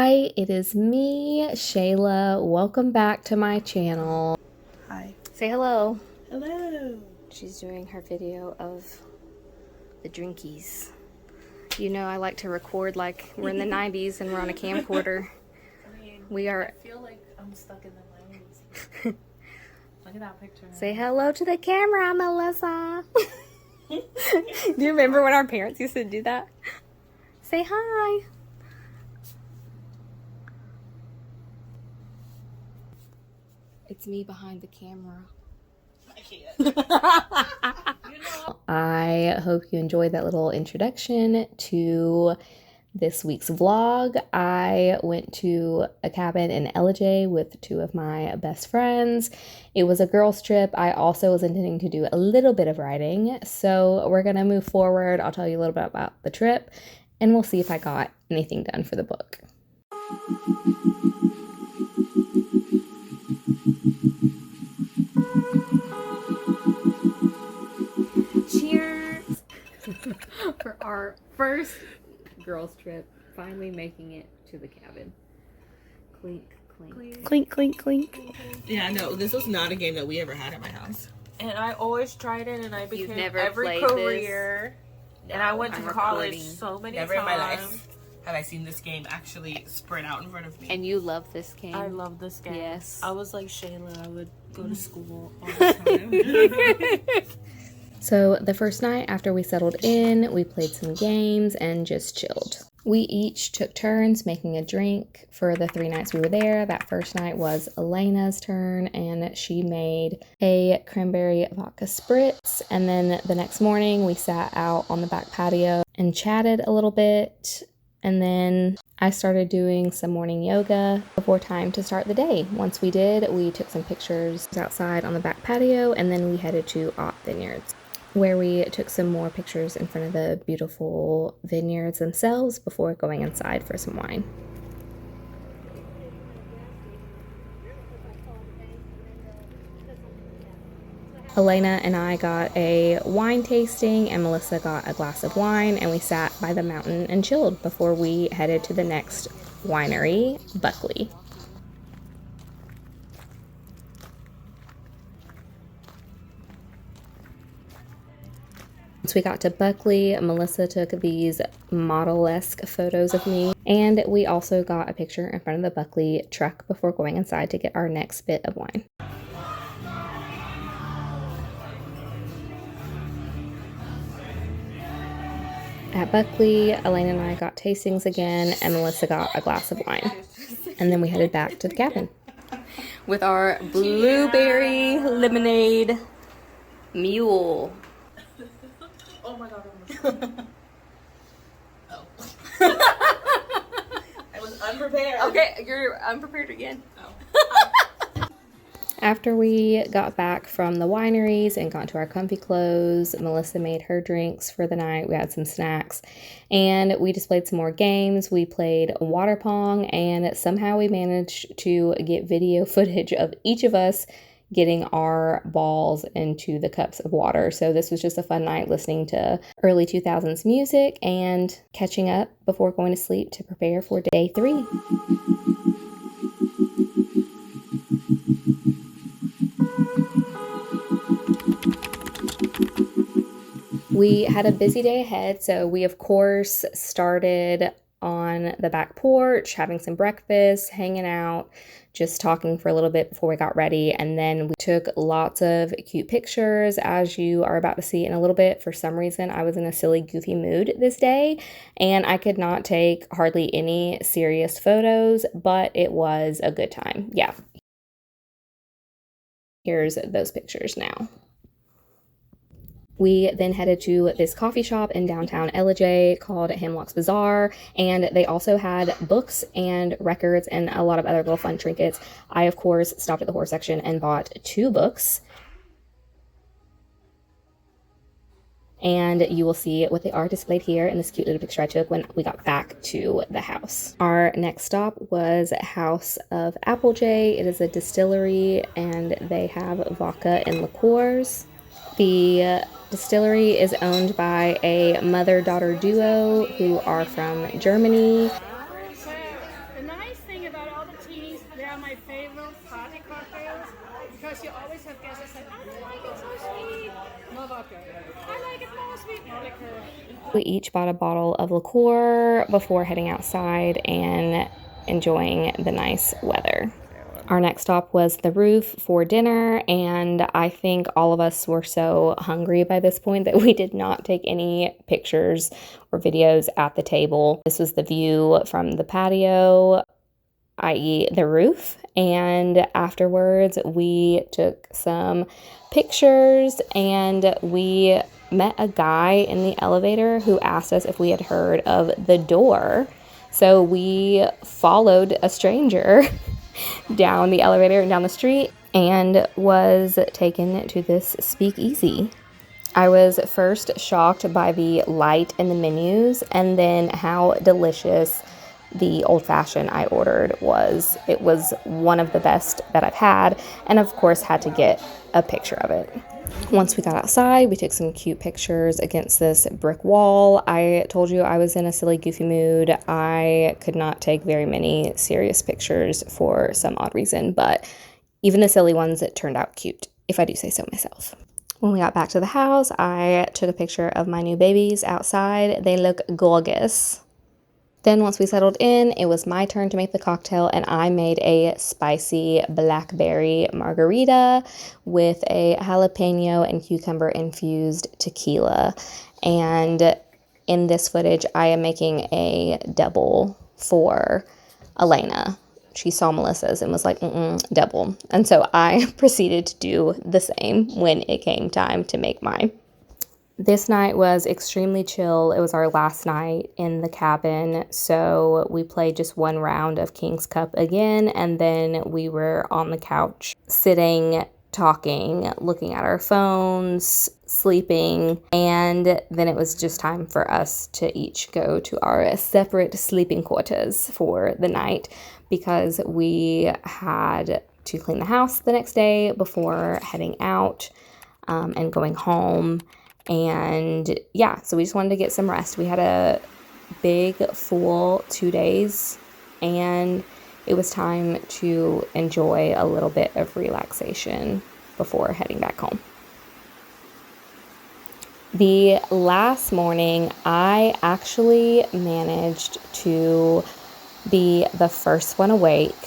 Hi, it is me, Shayla. Welcome back to my channel. Hi. Say hello. Hello. She's doing her video of the drinkies. You know I like to record like we're in the 90s and we're on a camcorder. I feel like I'm stuck in the 90s. Look at that picture. Say hello to the camera, Melissa. Do you remember when our parents used to do that? Say hi. It's me behind the camera. I can't. I hope you enjoyed that little introduction to this week's vlog. I went to a cabin in Ellijay with two of my best friends. It was a girls' trip. I also was intending to do a little bit of writing, so we're gonna move forward. I'll tell you a little bit about the trip, and we'll see if I got anything done for the book. Cheers for our first girls trip, finally making it to the cabin. Clink, clink. Clink, clink, clink. Yeah, no, this was not a game that we ever had at my house. And I always tried it, and I became never every played career. And I went to I'm college recording. so many Never times. in my life have I seen this game actually spread out in front of me. And you love this game? I love this game. Yes. I was like Shayla. I would go to school all the time. So the first night after we settled in, we played some games and just chilled. We each took turns making a drink for the 3 nights we were there. That first night was Elena's turn, and she made a cranberry vodka spritz. And then the next morning we sat out on the back patio and chatted a little bit. And then I started doing some morning yoga before time to start the day. Once we did, we took some pictures outside on the back patio, and then we headed to Ott Vineyard, where we took some more pictures in front of the beautiful vineyards themselves before going inside for some wine. Elena and I got a wine tasting, and Melissa got a glass of wine, and we sat by the mountain and chilled before we headed to the next winery, Buckley. Once we got to Buckley, Melissa took these model-esque photos of me, and we also got a picture in front of the Buckley truck before going inside to get our next bit of wine. At Buckley, Elena and I got tastings again, and Melissa got a glass of wine. And then we headed back to the cabin with our blueberry lemonade mule. Oh my god. Oh. I was unprepared. Okay, you're unprepared again. Oh. After we got back from the wineries and got into our comfy clothes, Melissa made her drinks for the night. We had some snacks, and we just played some more games. We played water pong, and somehow we managed to get video footage of each of us getting our balls into the cups of water. So this was just a fun night listening to early 2000s music and catching up before going to sleep to prepare for day 3. We had a busy day ahead, so we of course started on the back porch, having some breakfast, hanging out, just talking for a little bit before we got ready. And then we took lots of cute pictures, as you are about to see in a little bit. For some reason, I was in a silly, goofy mood this day, and I could not take hardly any serious photos, but it was a good time. Yeah. Here's those pictures now. We then headed to this coffee shop in downtown Ellijay called Hemlock's Bazaar, and they also had books and records and a lot of other little fun trinkets. I, of course, stopped at the horse section and bought 2 books. And you will see what they are displayed here in this cute little picture I took when we got back to the house. Our next stop was House of Applejay. It is a distillery, and they have vodka and liqueurs. The distillery is owned by a mother-daughter duo who are from Germany. Good night. Because you always have guests that say, I don't like it so sweet. No vodka. I like it more sweet, more liquor. We each bought a bottle of liqueur before heading outside and enjoying the nice weather. Our next stop was the roof for dinner, and I think all of us were so hungry by this point that we did not take any pictures or videos at the table. This was the view from the patio, i.e. the roof, and afterwards we took some pictures and we met a guy in the elevator who asked us if we had heard of The Door. So we followed a stranger down the elevator and down the street and was taken to this speakeasy. I was first shocked by the light in the menus and then how delicious the old-fashioned I ordered was. It was one of the best that I've had, and of course had to get a picture of it. Once we got outside, we took some cute pictures against this brick wall. I told you I was in a silly, goofy mood. I could not take very many serious pictures for some odd reason, but even the silly ones, it turned out cute, if I do say so myself. When we got back to the house, I took a picture of my new babies outside. They look gorgeous. Then once we settled in, it was my turn to make the cocktail, and I made a spicy blackberry margarita with a jalapeno and cucumber infused tequila. And in this footage, I am making a double for ALANA. She saw Melissa's and was like, double. And so I proceeded to do the same when it came time to make mine. This night was extremely chill. It was our last night in the cabin, so we played just one round of King's Cup again, and then we were on the couch, sitting, talking, looking at our phones, sleeping, and then it was just time for us to each go to our separate sleeping quarters for the night because we had to clean the house the next day before heading out and going home. And yeah, so we just wanted to get some rest. We had a big, full 2 days, and it was time to enjoy a little bit of relaxation before heading back home. The last morning, I actually managed to be the first one awake.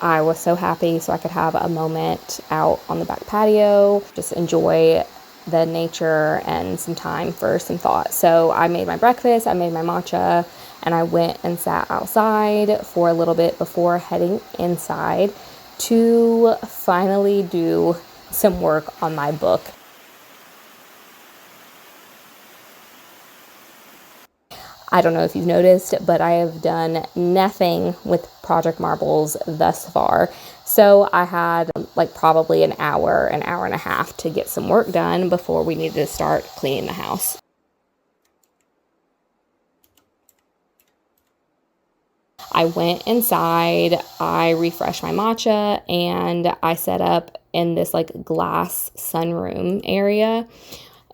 I was so happy so I could have a moment out on the back patio, just enjoy the nature and some time for some thought. So I made my breakfast, I made my matcha, and I went and sat outside for a little bit before heading inside to finally do some work on my book. I don't know if you've noticed, but I have done nothing with Project Marbles thus far. So I had probably an hour and a half to get some work done before we needed to start cleaning the house. I went inside, I refreshed my matcha, and I set up in this glass sunroom area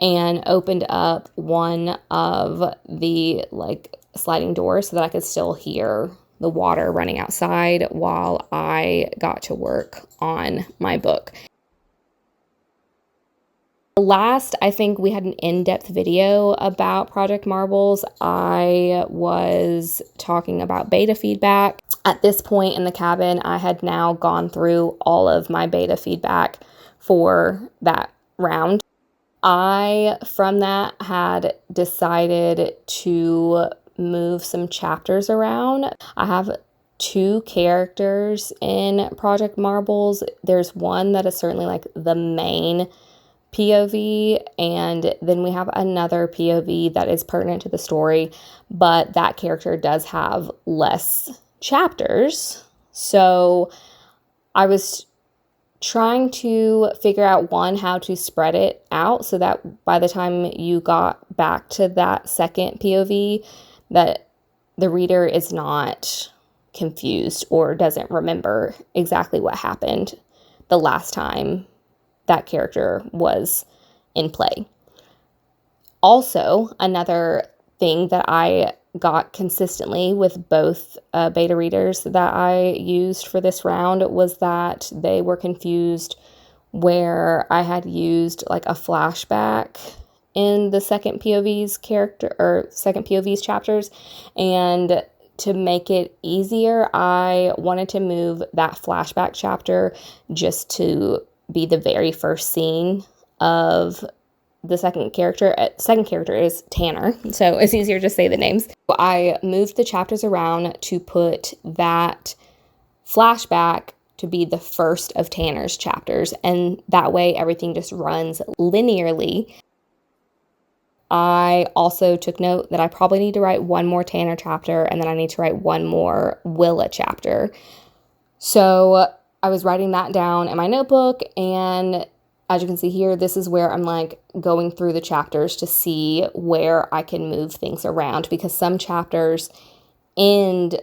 and opened up one of the sliding doors so that I could still hear the water running outside while I got to work on my book. Last, I think we had an in-depth video about Project Marbles. I was talking about beta feedback. At this point in the cabin, I had now gone through all of my beta feedback for that round. I, from that, had decided to move some chapters around. I have 2 characters in Project Marbles. There's one that is certainly the main POV, and then we have another POV that is pertinent to the story, but that character does have less chapters. So I was trying to figure out, one, how to spread it out so that by the time you got back to that second POV, that the reader is not confused or doesn't remember exactly what happened the last time that character was in play. Also, another thing that I got consistently with both beta readers that I used for this round was that they were confused where I had used like a flashback in the second POV's chapters, and to make it easier, I wanted to move that flashback chapter just to be the very first scene of the second character. Second character is Tanner, so it's easier to say the names. I moved the chapters around to put that flashback to be the first of Tanner's chapters, and that way everything just runs linearly. I also took note that I probably need to write one more Tanner chapter, and then I need to write one more Willa chapter. So I was writing that down in my notebook, and as you can see here, this is where I'm like going through the chapters to see where I can move things around, because some chapters end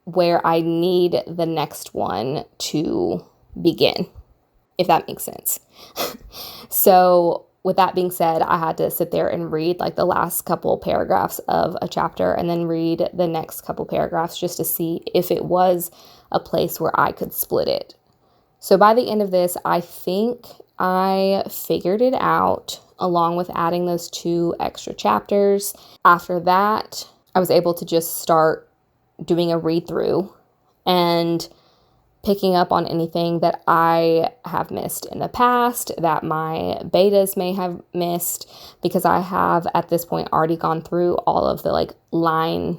where I need the next one to begin, if that makes sense. So with that being said, I had to sit there and read like the last couple paragraphs of a chapter and then read the next couple paragraphs just to see if it was a place where I could split it. So by the end of this, I think I figured it out, along with adding those 2 extra chapters. After that, I was able to just start doing a read through and picking up on anything that I have missed in the past, that my betas may have missed, because I have at this point already gone through all of the like line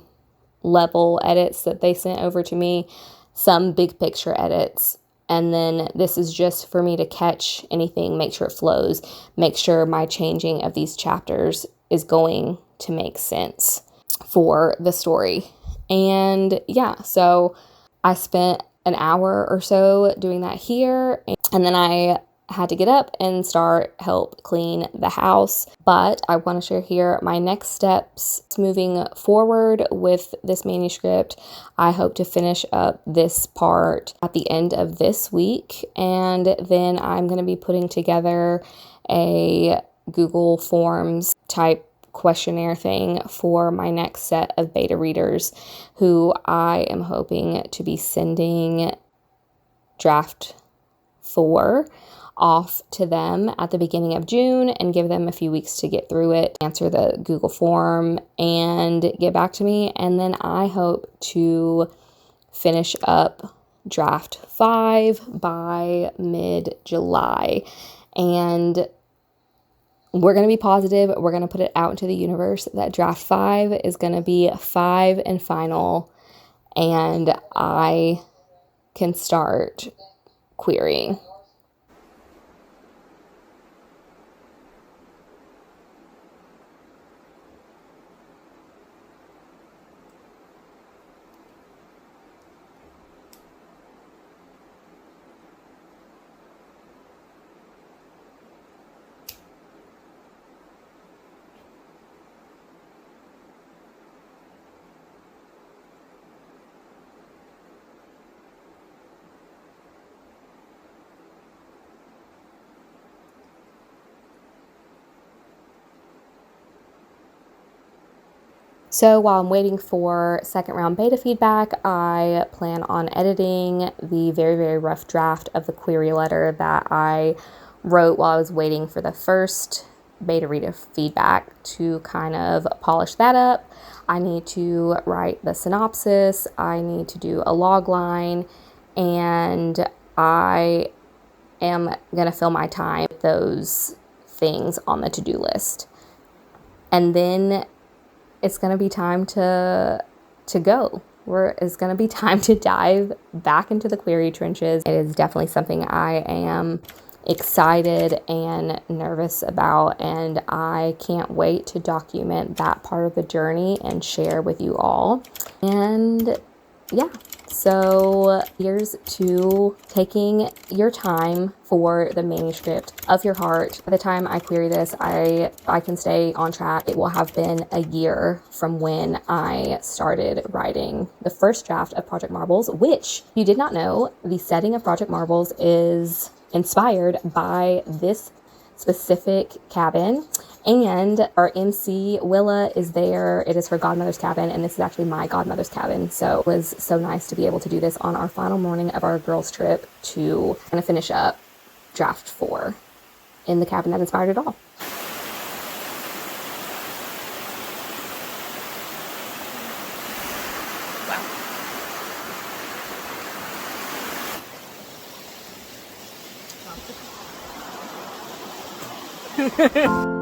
level edits that they sent over to me, some big picture edits. And then this is just for me to catch anything, make sure it flows, make sure my changing of these chapters is going to make sense for the story. And yeah, so I spent an hour or so doing that here, and then I had to get up and help clean the house. But I want to share here my next steps moving forward with this manuscript. I hope to finish up this part at the end of this week, and then I'm going to be putting together a Google Forms type questionnaire thing for my next set of beta readers, who I am hoping to be sending draft 4 off to them at the beginning of June and give them a few weeks to get through it, answer the Google form, and get back to me. And then I hope to finish up draft 5 by mid-July. And we're going to be positive. We're going to put it out into the universe that draft 5 is going to be 5 and final, and I can start querying. So while I'm waiting for second round beta feedback, I plan on editing the very, very rough draft of the query letter that I wrote while I was waiting for the first beta reader feedback to kind of polish that up. I need to write the synopsis, I need to do a log line, and I am going to fill my time with those things on the to-do list. And then it's going to be time to go. It's going to be time to dive back into the query trenches. It is definitely something I am excited and nervous about, and I can't wait to document that part of the journey and share with you all. And yeah, so here's to taking your time for the manuscript of your heart. By the time I query this, I can stay on track. It will have been a year from when I started writing the first draft of Project Marbles, which, if you did not know, the setting of Project Marbles is inspired by this specific cabin. And our MC, Willa, is there. It is her godmother's cabin, and this is actually my godmother's cabin. So it was so nice to be able to do this on our final morning of our girls' trip to kind of finish up draft 4 in the cabin that inspired it all. Ha ha ha.